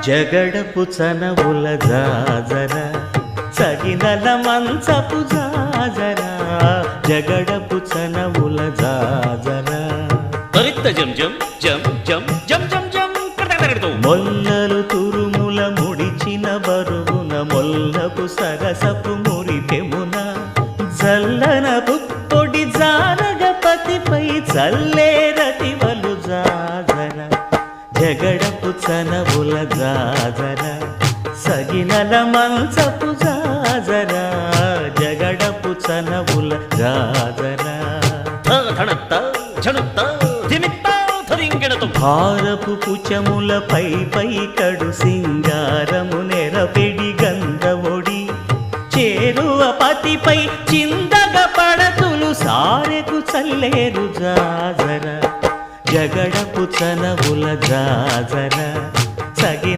జగడపు చనవుల జాజర సగినల మంచపు జాజర జగడపు చనవుల జాజర తరిత్త జం జం జం జం జం జం జం కడకడకడతో మొల్లలు తురుముల ముడిచిన బరువున మొల్లపు సరసపు మురిపెమున జల్లన పుప్పొడి జానగపతిపై చల్లేరతివలు జాజర జగడపు చనవుల జాజర సగినల మంచపు జాజర జగడపు చనవుల జాజర ధనత్త ఝణుత్త ధిమిత్త ధరింగెడతో భారపు పుచముల పై పై కడు సింగారము నెరపెడి గంధవొడి చేరువ పతిపై చిందగ పడతులు సారెకు చల్లేరు జాజర జగడపు చనవుల జాజర సగి